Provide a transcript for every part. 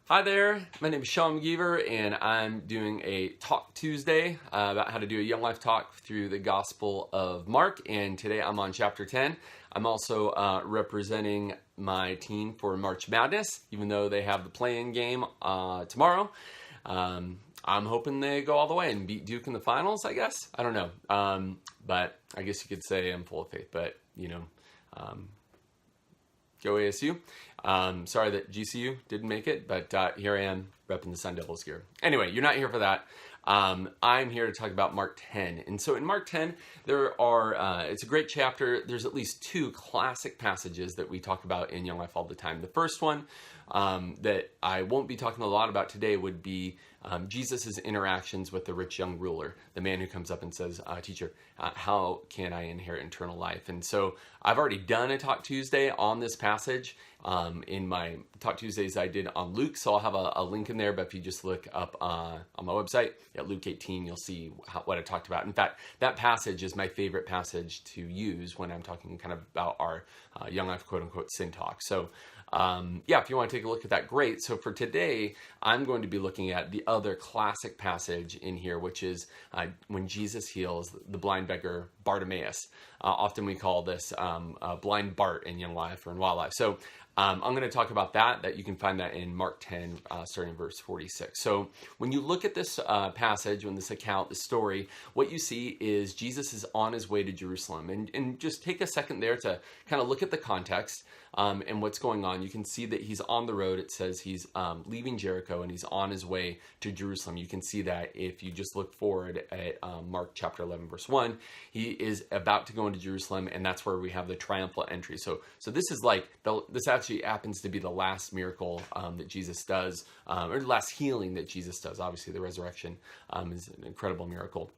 Hi there, my name is Sean McGeever, and I'm doing a Talk Tuesday about how to do a Young Life talk through the Gospel of Mark, and today I'm on chapter 10. I'm also representing my team for March Madness, even though they have the play-in game tomorrow. I'm hoping they go all the way and beat Duke in the finals, I guess. I don't know, but I guess you could say I'm full of faith, but, go ASU. Sorry that GCU didn't make it, but here I am repping the Sun Devils gear. Anyway, you're not here for that. I'm here to talk about Mark 10. And so in Mark 10, it's a great chapter. There's at least two classic passages that we talk about in Young Life all the time. The first one that I won't be talking a lot about today would be Jesus' interactions with the rich young ruler, the man who comes up and says, teacher, how can I inherit eternal life? And so I've already done a Talk Tuesday on this passage. In my Talk Tuesdays I did on Luke, so I'll have a link in there, but if you just look up on my website at Luke 18, you'll see what I talked about. In fact, that passage is my favorite passage to use when I'm talking kind of about our Young Life quote-unquote sin talk. So if you want to take a look at that, great. So for today, I'm going to be looking at the other classic passage in here, which is when Jesus heals the blind beggar Bartimaeus. Often we call this blind Bart in Young Life or in Wildlife. So I'm going to talk about that you can find that in Mark 10, starting in verse 46. So when you look at this passage, when this account, this story, what you see is Jesus is on his way to Jerusalem. And just take a second there to kind of look at the context and what's going on. You can see that he's on the road. It says he's leaving Jericho and he's on his way to Jerusalem. You can see that if you just look forward at Mark chapter 11, verse 1. He is about to go into Jerusalem, and that's where we have the triumphal entry. So this is like, this actually happens to be the last miracle that Jesus does, or the last healing that Jesus does. Obviously, the resurrection is an incredible miracle.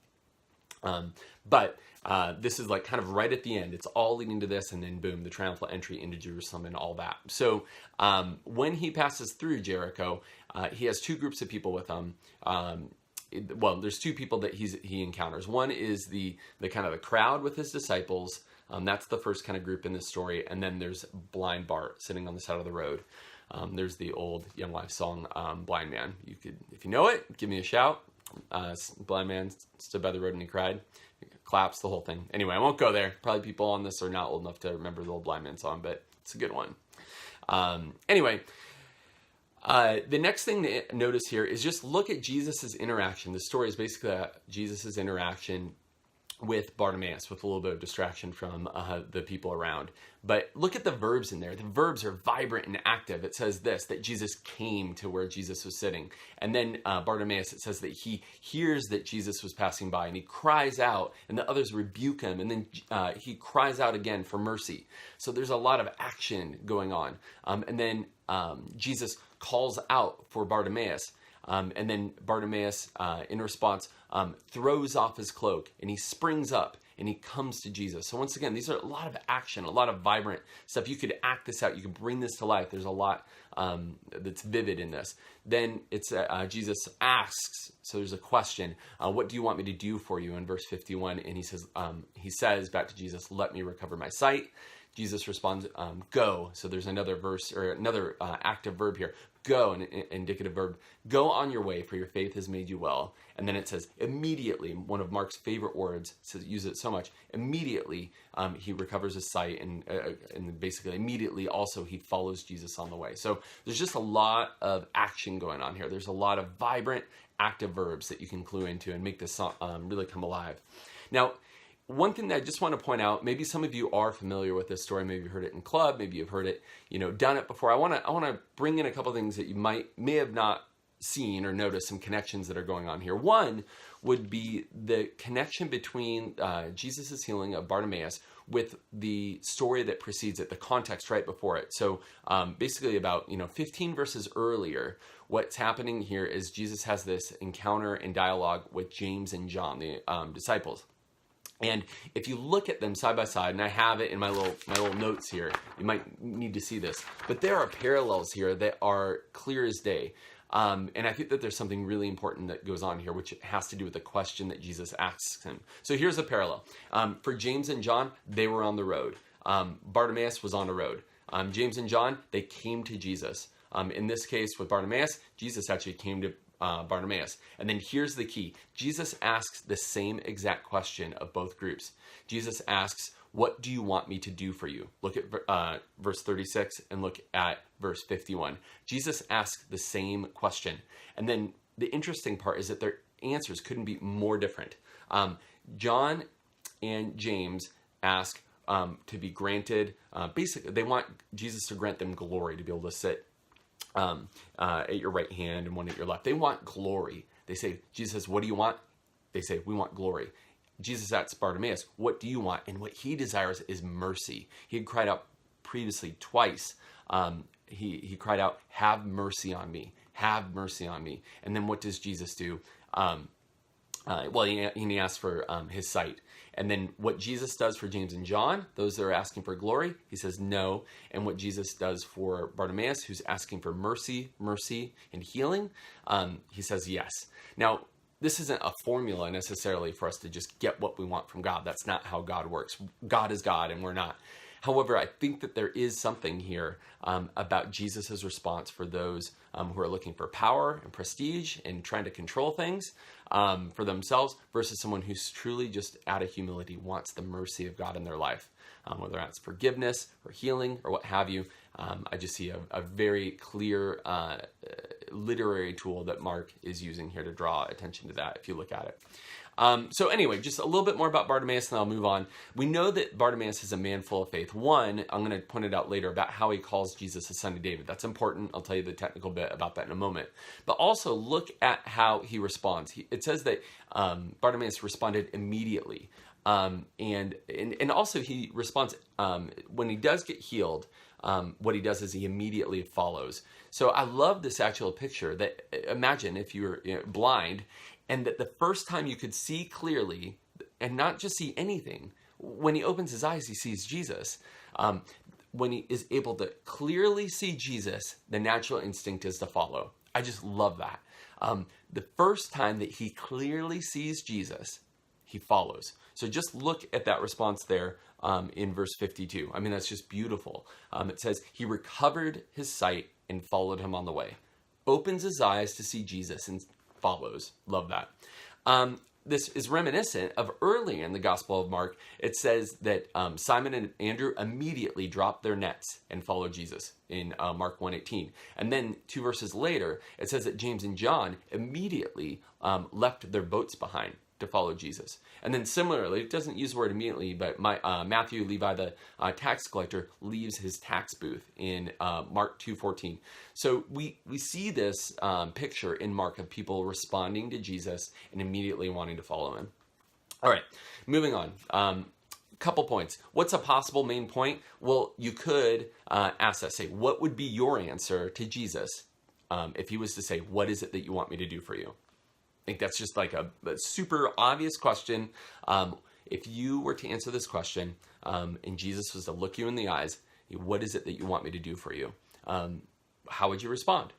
But this is like kind of right at the end. It's all leading to this, and then boom, the triumphal entry into Jerusalem and all that. So when he passes through Jericho, he has two groups of people with him. There's two people that he encounters. One is the kind of the crowd with his disciples. That's the first kind of group in this story. And then there's blind Bart sitting on the side of the road. There's the old Young Life song, Blind Man. You could, if you know it, give me a shout. Blind man stood by the road and he cried. Claps, the whole thing. Anyway, I won't go there. Probably people on this are not old enough to remember the old Blind Man song, but it's a good one. Anyway, the next thing to notice here is just look at Jesus' interaction. The story is basically Jesus' interaction with Bartimaeus, with a little bit of distraction from the people around. But look at the verbs in there. The verbs are vibrant and active. It says this, that Jesus came to where Jesus was sitting. And then Bartimaeus, it says that he hears that Jesus was passing by, and he cries out, and the others rebuke him, and then he cries out again for mercy. So there's a lot of action going on. And then Jesus calls out for Bartimaeus. And then Bartimaeus, in response, throws off his cloak, and he springs up, and he comes to Jesus. So once again, these are a lot of action, a lot of vibrant stuff. You could act this out. You could bring this to life. There's a lot that's vivid in this. Then it's Jesus asks, so there's a question, what do you want me to do for you, in verse 51? And he says back to Jesus, let me recover my sight. Jesus responds, go. So there's another verse, or another active verb here. Go, an indicative verb. Go on your way, for your faith has made you well. And then it says, immediately, one of Mark's favorite words, uses it so much. Immediately, he recovers his sight, and basically immediately also he follows Jesus on the way. So there's just a lot of action going on here. There's a lot of vibrant, active verbs that you can clue into and make this song really come alive. Now, one thing that I just want to point out, maybe some of you are familiar with this story, maybe you've heard it in club, maybe you've heard it, done it before. I want to bring in a couple of things that you may have not seen or noticed, some connections that are going on here. One would be the connection between Jesus' healing of Bartimaeus with the story that precedes it, the context right before it. So basically about 15 verses earlier, what's happening here is Jesus has this encounter and dialogue with James and John, the disciples. And if you look at them side by side, and I have it in my little notes here, you might need to see this, but there are parallels here that are clear as day. And I think that there's something really important that goes on here, which has to do with the question that Jesus asks him. So here's a parallel. For James and John, they were on the road. Bartimaeus was on the road. James and John, they came to Jesus. In this case with Bartimaeus, Jesus actually came to Bartimaeus. And then here's the key. Jesus asks the same exact question of both groups. Jesus asks, what do you want me to do for you? Look at verse 36 and look at verse 51. Jesus asks the same question. And then the interesting part is that their answers couldn't be more different. John and James ask to be granted, basically they want Jesus to grant them glory, to be able to sit at your right hand and one at your left. They want glory. They say, Jesus says, what do you want? They say, we want glory. Jesus asks Bartimaeus, what do you want? And what he desires is mercy. He had cried out previously twice. He cried out, have mercy on me. Have mercy on me. And then what does Jesus do? He asks for his sight. And then what Jesus does for James and John, those that are asking for glory, he says no. And what Jesus does for Bartimaeus, who's asking for mercy, and healing, he says yes. Now, this isn't a formula necessarily for us to just get what we want from God. That's not how God works. God is God and we're not. However, I think that there is something here about Jesus' response for those who are looking for power and prestige and trying to control things for themselves versus someone who's truly just out of humility wants the mercy of God in their life, whether that's forgiveness or healing or what have you. I just see a very clear literary tool that Mark is using here to draw attention to that if you look at it. So anyway, just a little bit more about Bartimaeus and I'll move on. We know that Bartimaeus is a man full of faith. One, I'm going to point it out later about how he calls Jesus the son of David. That's important. I'll tell you the technical bit about that in a moment. But also look at how he responds. It says that Bartimaeus responded immediately. And also he responds when he does get healed. What he does is he immediately follows. So I love this actual picture that imagine if you were blind and that the first time you could see clearly and not just see anything, when he opens his eyes, he sees Jesus. When he is able to clearly see Jesus, the natural instinct is to follow. I just love that. The first time that he clearly sees Jesus, he follows. So just look at that response there in verse 52. I mean, that's just beautiful. It says, he recovered his sight and followed him on the way. Opens his eyes to see Jesus and follows. Love that. This is reminiscent of earlier in the Gospel of Mark. It says that Simon and Andrew immediately dropped their nets and followed Jesus in Mark 1:18. And then 2 verses later, it says that James and John immediately left their boats behind to follow Jesus. And then similarly, it doesn't use the word immediately, but Matthew, Levi, the tax collector, leaves his tax booth in Mark 2:14. So we see this picture in Mark of people responding to Jesus and immediately wanting to follow him. All right, moving on. Couple points. What's a possible main point? Well, you could ask that, say, what would be your answer to Jesus if he was to say, what is it that you want me to do for you? I think that's just like a super obvious question. If you were to answer this question and Jesus was to look you in the eyes, what is it that you want me to do for you? How would you respond?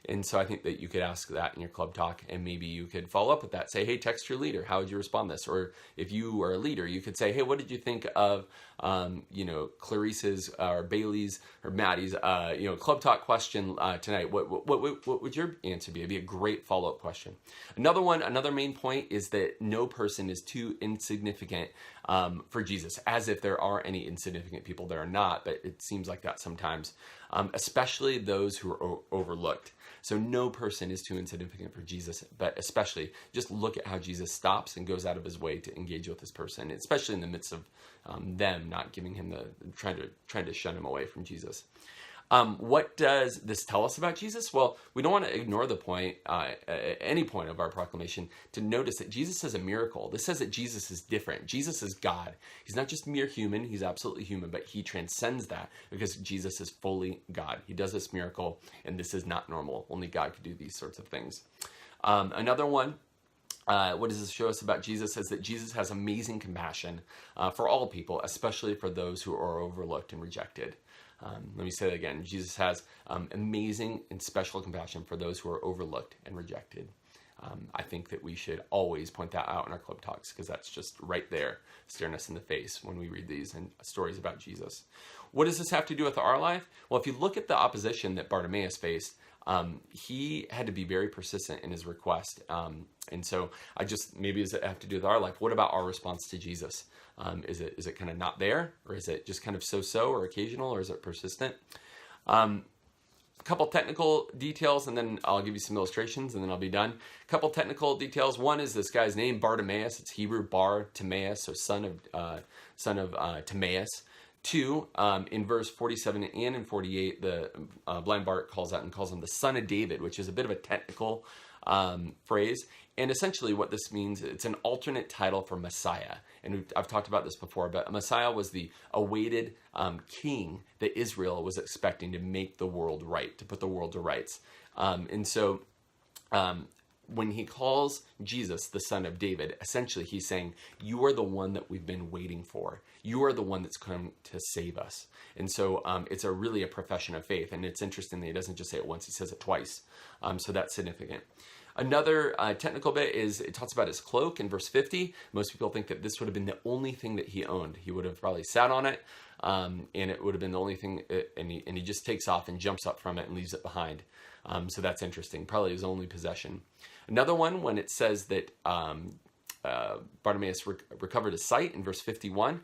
And so I think that you could ask that in your club talk and maybe you could follow up with that. Say, hey, text your leader. How would you respond to this? Or if you are a leader, you could say, hey, what did you think of, Clarice's or Bailey's or Maddie's, club talk question tonight? What would your answer be? It'd be a great follow-up question. Another main point is that no person is too insignificant for Jesus, as if there are any insignificant people. There are not, but it seems like that sometimes, especially those who are overlooked. So no person is too insignificant for Jesus, but especially just look at how Jesus stops and goes out of his way to engage with this person, especially in the midst of them not giving him trying to shun him away from Jesus. What does this tell us about Jesus? Well, we don't want to ignore the point, any point of our proclamation, to notice that Jesus is a miracle. This says that Jesus is different. Jesus is God. He's not just mere human. He's absolutely human, but he transcends that because Jesus is fully God. He does this miracle, and this is not normal. Only God could do these sorts of things. Another one, what does this show us about Jesus is that Jesus has amazing compassion for all people, especially for those who are overlooked and rejected. Let me say that again. Jesus has amazing and special compassion for those who are overlooked and rejected. I think that we should always point that out in our club talks, because that's just right there staring us in the face when we read these and stories about Jesus. What does this have to do with our life? Well, if you look at the opposition that Bartimaeus faced, he had to be very persistent in his request. And so maybe does it have to do with our life? What about our response to Jesus? Is it kind of not there, or is it just kind of so-so or occasional, or is it persistent? A couple technical details, and then I'll give you some illustrations, and then I'll be done. A couple technical details. One is this guy's name, Bartimaeus. It's Hebrew Bartimaeus, so son of Timaeus. 2, in verse 47 and in 48, the blind Bart calls him the son of David, which is a bit of a technical phrase. And essentially what this means, it's an alternate title for Messiah. And I've talked about this before, but Messiah was the awaited king that Israel was expecting to make the world right, to put the world to rights. And so when he calls Jesus the son of David, essentially he's saying, you are the one that we've been waiting for. You are the one that's come to save us. And so it's really a profession of faith. And it's interesting that he doesn't just say it once, he says it twice. So that's significant. Another technical bit is it talks about his cloak in verse 50. Most people think that this would have been the only thing that he owned. He would have probably sat on it, and it would have been the only thing, and he just takes off and jumps up from it and leaves it behind. So that's interesting, probably his only possession. Another one, when it says that Bartimaeus recovered his sight in verse 51,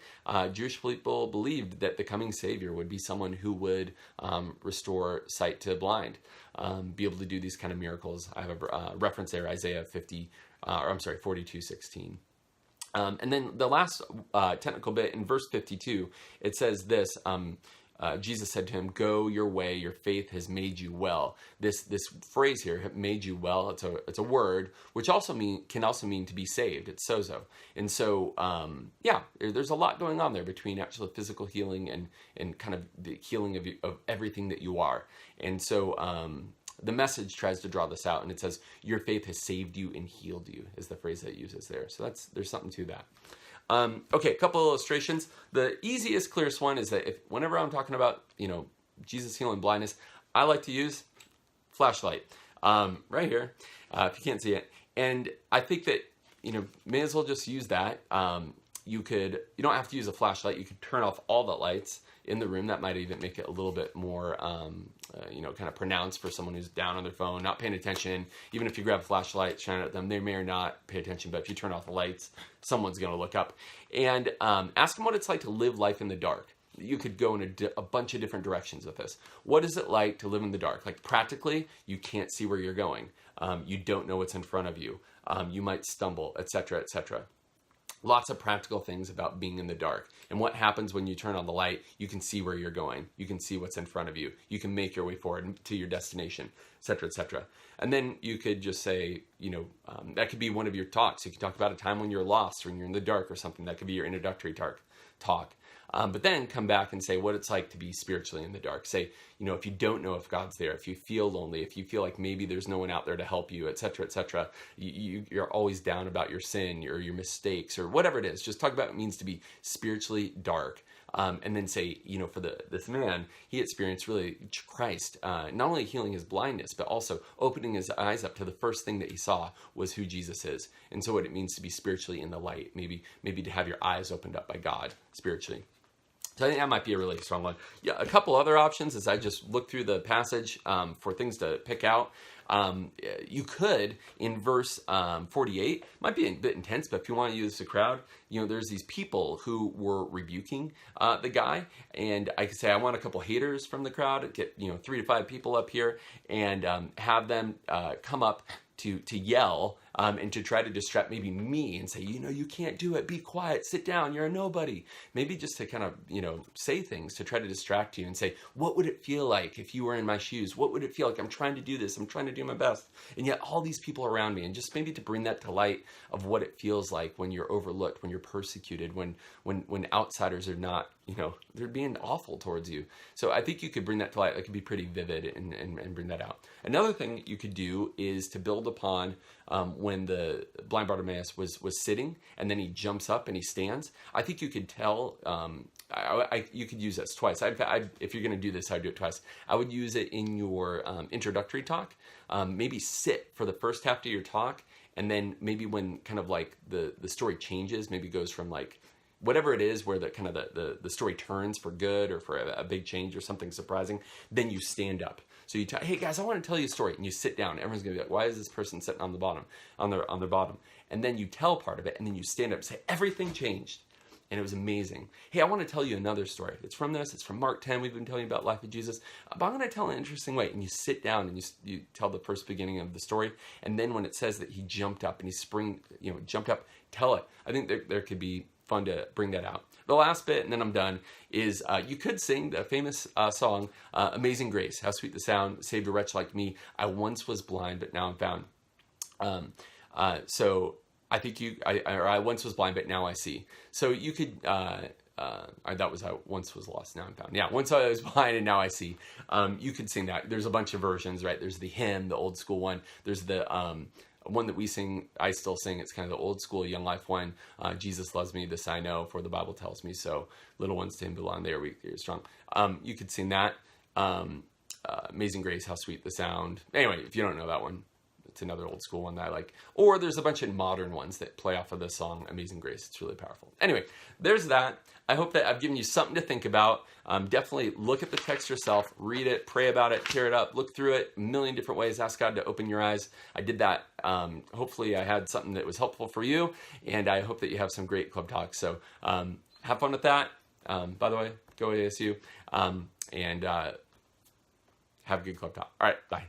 Jewish people believed that the coming Savior would be someone who would restore sight to blind, be able to do these kind of miracles. I have a reference there, Isaiah 42:16. And then the last technical bit in verse 52, it says this, Jesus said to him, go your way, your faith has made you well. This phrase here, made you well, it's a word, which can also mean to be saved. It's sozo. And so, there's a lot going on there between actual physical healing and kind of the healing of everything that you are. And so, the Message tries to draw this out, and it says, your faith has saved you and healed you, is the phrase that it uses there. So there's something to that. Okay, a couple illustrations. The easiest, clearest one is that whenever I'm talking about, Jesus healing blindness, I like to use flashlight, right here, if you can't see it. And I think that, may as well just use that. You don't have to use a flashlight. You could turn off all the lights in the room. That might even make it a little bit more, kind of pronounced for someone who's down on their phone, not paying attention. Even if you grab a flashlight, shine it at them, they may or not pay attention. But if you turn off the lights, someone's going to look up. And ask them what it's like to live life in the dark. You could go in a bunch of different directions with this. What is it like to live in the dark? Like practically, you can't see where you're going. You don't know what's in front of you. You might stumble, etc., etc. Lots of practical things about being in the dark. And what happens when you turn on the light, you can see where you're going. You can see what's in front of you. You can make your way forward to your destination, etc., etc. And then you could just say, that could be one of your talks. You could talk about a time when you're lost or when you're in the dark or something. That could be your introductory talk. But then come back and say what it's like to be spiritually in the dark. Say, if you don't know if God's there, if you feel lonely, if you feel like maybe there's no one out there to help you, etc., etc., you're always down about your sin or your mistakes or whatever it is. Just talk about what it means to be spiritually dark. And then say, for this man, he experienced really Christ, not only healing his blindness, but also opening his eyes up to the first thing that he saw was who Jesus is. And so what it means to be spiritually in the light, maybe to have your eyes opened up by God spiritually. So I think that might be a really strong one. Yeah, a couple other options as I just look through the passage for things to pick out. You could, in verse 48, might be a bit intense, but if you want to use the crowd, there's these people who were rebuking the guy, and I could say I want a couple haters from the crowd, get 3 to 5 people up here, and have them come up to yell and to try to distract maybe me and say, you can't do it, be quiet, sit down, you're a nobody. Maybe just to kind of, say things to try to distract you and say, what would it feel like if you were in my shoes? What would it feel like? I'm trying to do this, I'm trying to do my best. And yet all these people around me, and just maybe to bring that to light of what it feels like when you're overlooked, when you're persecuted, when outsiders are not, they're being awful towards you. So I think you could bring that to light. That could be pretty vivid and bring that out. Another thing you could do is to build upon when the blind Bartimaeus was sitting and then he jumps up and he stands. I think you could tell you could use this twice. If you're going to do this, I'd do it twice. I would use it in your introductory talk. Maybe sit for the first half of your talk, and then maybe when kind of like the story changes, maybe goes from like whatever it is where the kind of the story turns for good or for a big change or something surprising, then you stand up. So you tell, hey guys, I want to tell you a story, and you sit down. Everyone's gonna be like, why is this person sitting on the bottom, on their bottom? And then you tell part of it, and then you stand up and say, everything changed. And it was amazing. Hey, I want to tell you another story. It's from this. It's from Mark 10. We've been telling you about life of Jesus. But I'm going to tell an interesting way. And you sit down and you tell the first beginning of the story. And then when it says that he jumped up and he jumped up, tell it. I think there could be fun to bring that out. The last bit, and then I'm done, is you could sing the famous song, Amazing Grace. How sweet the sound, saved a wretch like me. I once was blind, but now I'm found. So I think I once was blind, but now I see. So you could, that was I once was lost, now I'm found. Yeah, once I was blind and now I see. You could sing that. There's a bunch of versions, right? There's the hymn, the old school one. There's the one that we sing, I still sing. It's kind of the old school Young Life one. Jesus loves me, this I know, for the Bible tells me so. Little ones to him belong, they are weak, they are strong. You could sing that. Amazing Grace, how sweet the sound. Anyway, if you don't know that one, it's another old school one that I like. Or there's a bunch of modern ones that play off of the song Amazing Grace. It's really powerful. Anyway, there's that. I hope that I've given you something to think about. Definitely look at the text yourself, read it, pray about it, tear it up, look through it a million different ways. Ask God to open your eyes. I did that. Hopefully I had something that was helpful for you, and I hope that you have some great club talks. So have fun with that. By the way, go ASU, and have a good club talk. All right, bye.